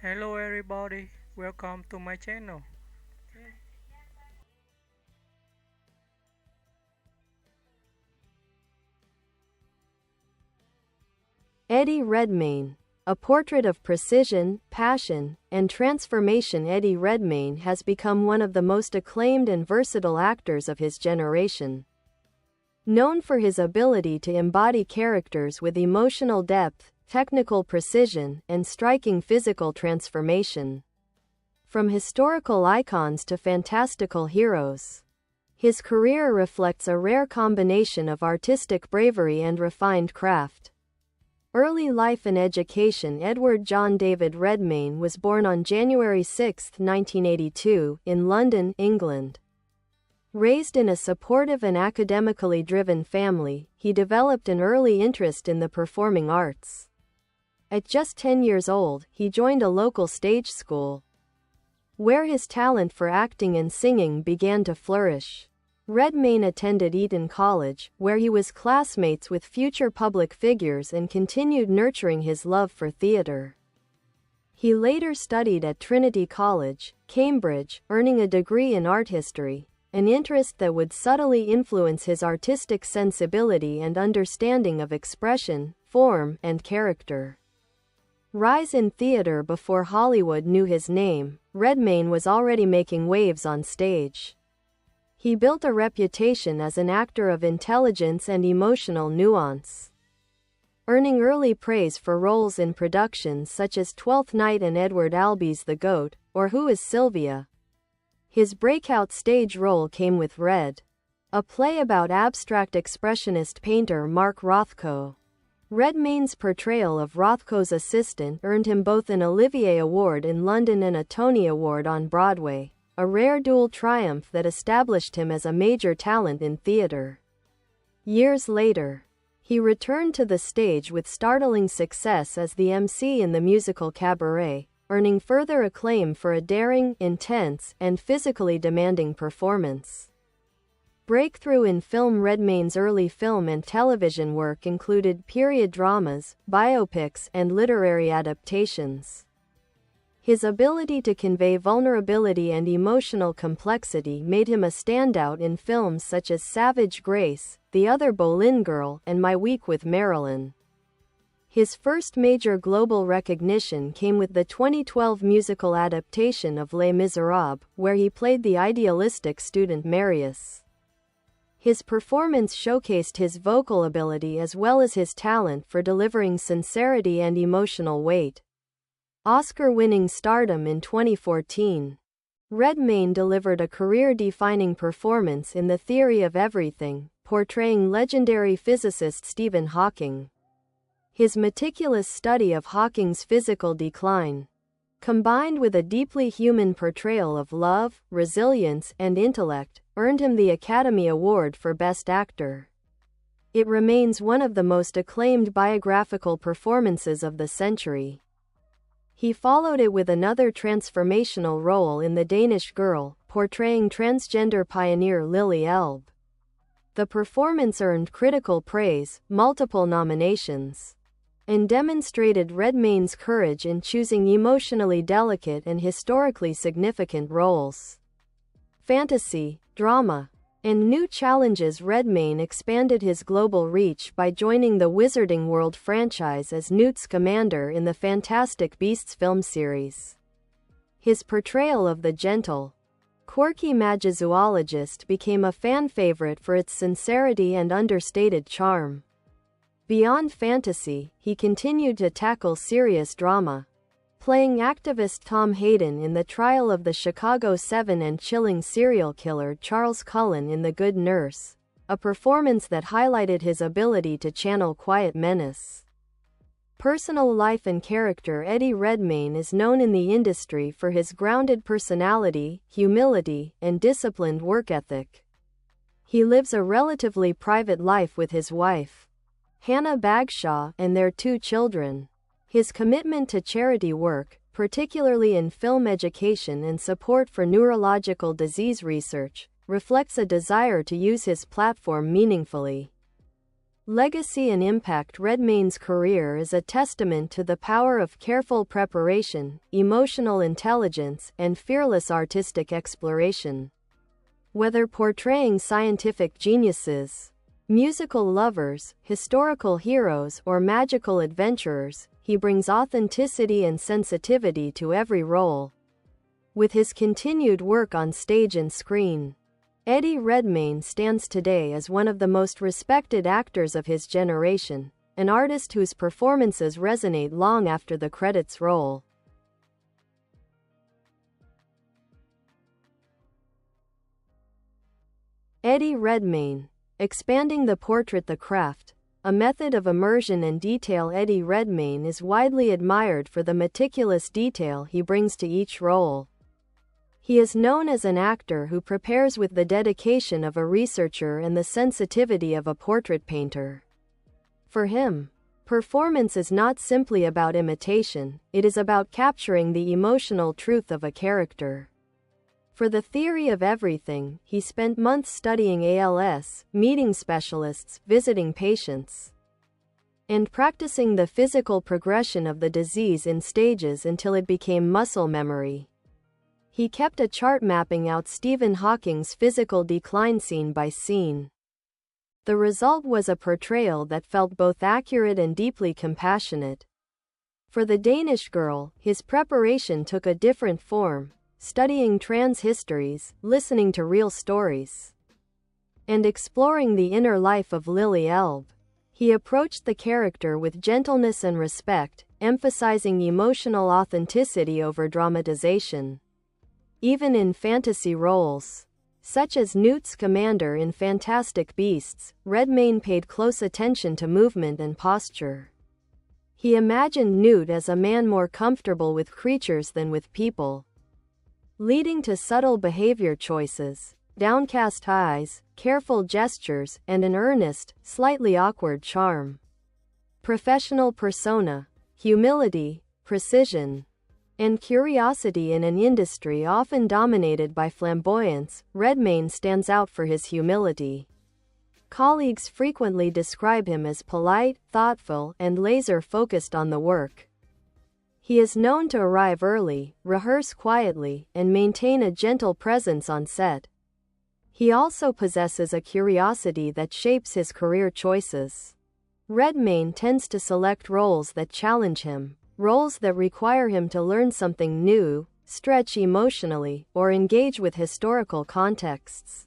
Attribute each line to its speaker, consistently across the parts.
Speaker 1: Hello everybody, welcome to my channel.
Speaker 2: Eddie Redmayne. A portrait of precision, passion, and transformation. Eddie Redmayne has become one of the most acclaimed and versatile actors of his generation. Known for his ability to embody characters with emotional depth, technical precision, and striking physical transformation. From historical icons to fantastical heroes, his career reflects a rare combination of artistic bravery and refined craft. Early life and education. Edward John David Redmayne was born on January 6, 1982, in London, England. Raised in a supportive and academically driven family, he developed an early interest in the performing arts. At just 10 years old, he joined a local stage school, where his talent for acting and singing began to flourish. Redmayne attended Eton College, where he was classmates with future public figures and continued nurturing his love for theatre. He later studied at Trinity College, Cambridge, earning a degree in art history, an interest that would subtly influence his artistic sensibility and understanding of expression, form, and character. Rise in theatre. Before Hollywood knew his name, Redmayne was already making waves on stage. He built a reputation as an actor of intelligence and emotional nuance, earning early praise for roles in productions such as Twelfth Night and Edward Albee's The Goat, or Who is Sylvia? His breakout stage role came with Red, a play about abstract expressionist painter Mark Rothko. Redmayne's portrayal of Rothko's assistant earned him both an Olivier Award in London and a Tony Award on Broadway, a rare dual triumph that established him as a major talent in theatre. Years later, he returned to the stage with startling success as the MC in the musical Cabaret, earning further acclaim for a daring, intense, and physically demanding performance. Breakthrough in film. Redmayne's early film and television work included period dramas, biopics, and literary adaptations. His ability to convey vulnerability and emotional complexity made him a standout in films such as Savage Grace, The Other Boleyn Girl, and My Week with Marilyn. His first major global recognition came with the 2012 musical adaptation of Les Miserables, where he played the idealistic student Marius. His performance showcased his vocal ability as well as his talent for delivering sincerity and emotional weight. Oscar-winning stardom. In 2014, Redmayne delivered a career-defining performance in The Theory of Everything, portraying legendary physicist Stephen Hawking. His meticulous study of Hawking's physical decline, combined with a deeply human portrayal of love, resilience, and intellect, earned him the Academy Award for Best Actor. It remains one of the most acclaimed biographical performances of the century. He followed it with another transformational role in The Danish Girl, portraying transgender pioneer Lily Elbe. The performance earned critical praise, multiple nominations, and demonstrated Redmayne's courage in choosing emotionally delicate and historically significant roles. Fantasy, drama, and new challenges. Redmayne expanded his global reach by joining the Wizarding World franchise as Newt Scamander in the Fantastic Beasts film series. His portrayal of the gentle, quirky magizoologist became a fan favorite for its sincerity and understated charm. Beyond fantasy, he continued to tackle serious drama, playing activist Tom Hayden in The Trial of the Chicago 7 and chilling serial killer Charles Cullen in The Good Nurse, a performance that highlighted his ability to channel quiet menace. Personal life and character. Eddie Redmayne is known in the industry for his grounded personality, humility, and disciplined work ethic. He lives a relatively private life with his wife, Hannah Bagshaw, and their 2 children. His commitment to charity work, particularly in film education and support for neurological disease research, reflects a desire to use his platform meaningfully. Legacy and impact. Redmayne's career is a testament to the power of careful preparation, emotional intelligence, and fearless artistic exploration. Whether portraying scientific geniuses, musical lovers, historical heroes, or magical adventurers, he brings authenticity and sensitivity to every role. With his continued work on stage and screen, Eddie Redmayne stands today as one of the most respected actors of his generation, an artist whose performances resonate long after the credits roll. Eddie Redmayne. Expanding the portrait. The craft, a method of immersion and detail. Eddie Redmayne is widely admired for the meticulous detail he brings to each role. He is known as an actor who prepares with the dedication of a researcher and the sensitivity of a portrait painter. For him, performance is not simply about imitation, it is about capturing the emotional truth of a character. For the theory of everything, he spent months studying ALS, meeting specialists, visiting patients, and practicing the physical progression of the disease in stages until it became muscle memory. He kept a chart mapping out Stephen Hawking's physical decline scene by scene. The result was a portrayal that felt both accurate and deeply compassionate. For the Danish Girl, his preparation took a different form, studying trans histories, listening to real stories, and exploring the inner life of Lily Elbe. He approached the character with gentleness and respect, emphasizing emotional authenticity over dramatization. Even in fantasy roles, such as Newt Scamander in Fantastic Beasts, Redmayne paid close attention to movement and posture. He imagined Newt as a man more comfortable with creatures than with people, leading to subtle behavior choices, downcast eyes, careful gestures, and an earnest, slightly awkward charm. Professional persona, humility, precision, and curiosity. In an industry often dominated by flamboyance, Redmayne stands out for his humility. Colleagues frequently describe him as polite, thoughtful, and laser-focused on the work. He is known to arrive early, rehearse quietly, and maintain a gentle presence on set. He also possesses a curiosity that shapes his career choices. Redmayne tends to select roles that challenge him, roles that require him to learn something new, stretch emotionally, or engage with historical contexts.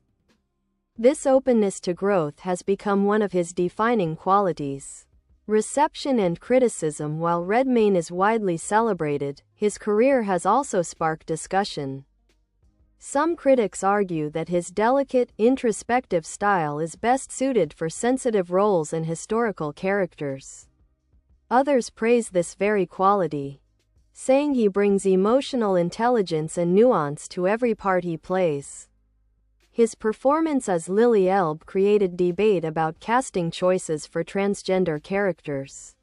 Speaker 2: This openness to growth has become one of his defining qualities. Reception and criticism. While Redmayne is widely celebrated, his career has also sparked discussion. Some critics argue that his delicate, introspective style is best suited for sensitive roles and historical characters. Others praise this very quality, saying he brings emotional intelligence and nuance to every part he plays. His performance as Lily Elbe created debate about casting choices for transgender characters.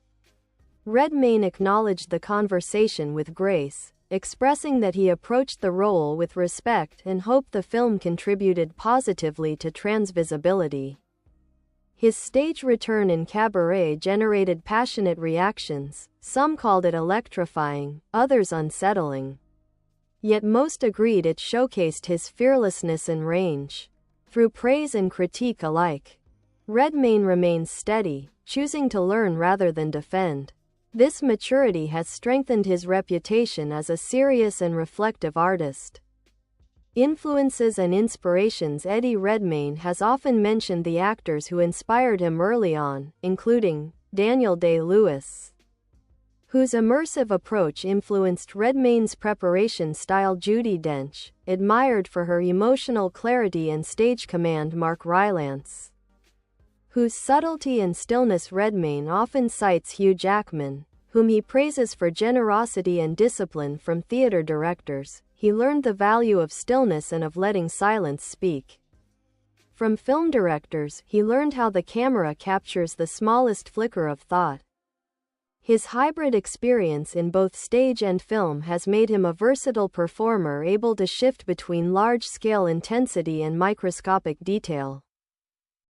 Speaker 2: Redmayne acknowledged the conversation with grace, expressing that he approached the role with respect and hoped the film contributed positively to trans visibility. His stage return in Cabaret generated passionate reactions. Some called it electrifying, others unsettling. Yet most agreed it showcased his fearlessness and range. Through praise and critique alike, Redmayne remains steady, choosing to learn rather than defend. This maturity has strengthened his reputation as a serious and reflective artist. Influences and inspirations. Eddie Redmayne has often mentioned the actors who inspired him early on, including Daniel Day-Lewis, whose immersive approach influenced Redmayne's preparation style. Judi Dench, admired for her emotional clarity and stage command. Mark Rylance, whose subtlety and stillness. Redmayne often cites Hugh Jackman, whom he praises for generosity and discipline. From theater directors, he learned the value of stillness and of letting silence speak. From film directors, he learned how the camera captures the smallest flicker of thought. His hybrid experience in both stage and film has made him a versatile performer able to shift between large-scale intensity and microscopic detail.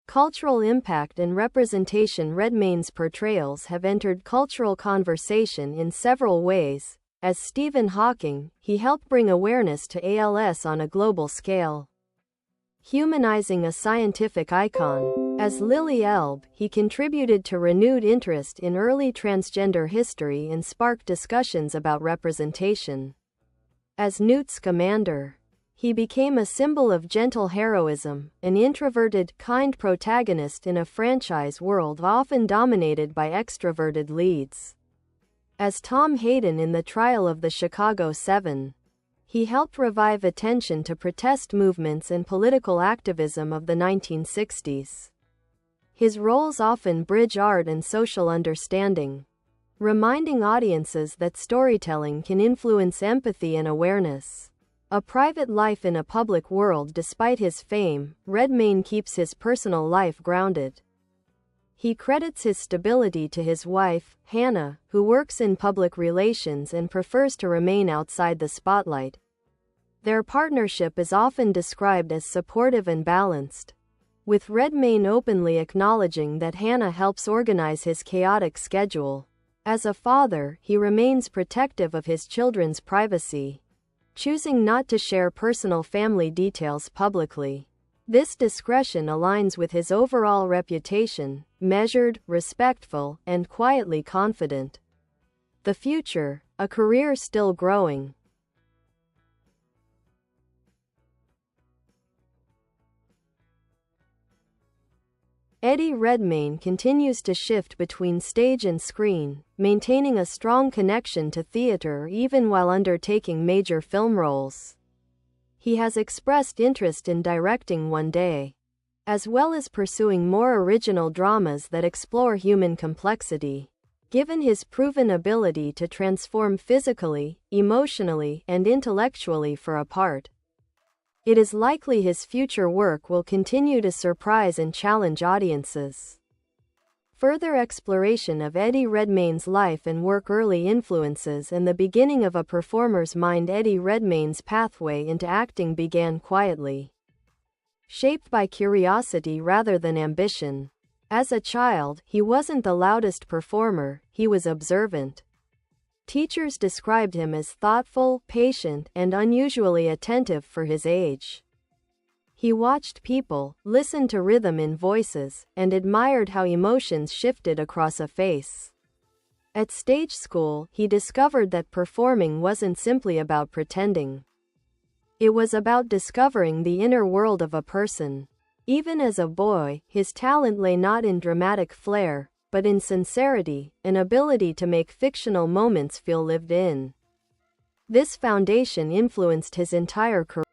Speaker 2: Cultural impact and representation. Redmayne's portrayals have entered cultural conversation in several ways. As Stephen Hawking, he helped bring awareness to ALS on a global scale, humanizing a scientific icon. As Lily Elbe, he contributed to renewed interest in early transgender history and sparked discussions about representation. As Newt Scamander, he became a symbol of gentle heroism, an introverted, kind protagonist in a franchise world often dominated by extroverted leads. As Tom Hayden in The Trial of the Chicago 7, he helped revive attention to protest movements and political activism of the 1960s. His roles often bridge art and social understanding, reminding audiences that storytelling can influence empathy and awareness. A private life in a public world. Despite his fame, Redmayne keeps his personal life grounded. He credits his stability to his wife, Hannah, who works in public relations and prefers to remain outside the spotlight. Their partnership is often described as supportive and balanced, with Redmayne openly acknowledging that Hannah helps organize his chaotic schedule. As a father, he remains protective of his children's privacy, choosing not to share personal family details publicly. This discretion aligns with his overall reputation, measured, respectful, and quietly confident. The future, a career still growing. Eddie Redmayne continues to shift between stage and screen, maintaining a strong connection to theater even while undertaking major film roles. He has expressed interest in directing one day, as well as pursuing more original dramas that explore human complexity. Given his proven ability to transform physically, emotionally, and intellectually for a part, it is likely his future work will continue to surprise and challenge audiences. Further exploration of Eddie Redmayne's life and work. Early influences and the beginning of a performer's mind. Eddie Redmayne's pathway into acting began quietly, shaped by curiosity rather than ambition. As a child, he wasn't the loudest performer, he was observant. Teachers described him as thoughtful, patient, and unusually attentive for his age. He watched people, listened to rhythm in voices, and admired how emotions shifted across a face. At stage school, he discovered that performing wasn't simply about pretending. It was about discovering the inner world of a person. Even as a boy, his talent lay not in dramatic flair, but in sincerity, an ability to make fictional moments feel lived in. This foundation influenced his entire career.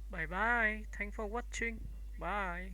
Speaker 1: Bye bye. Thanks for watching. Bye.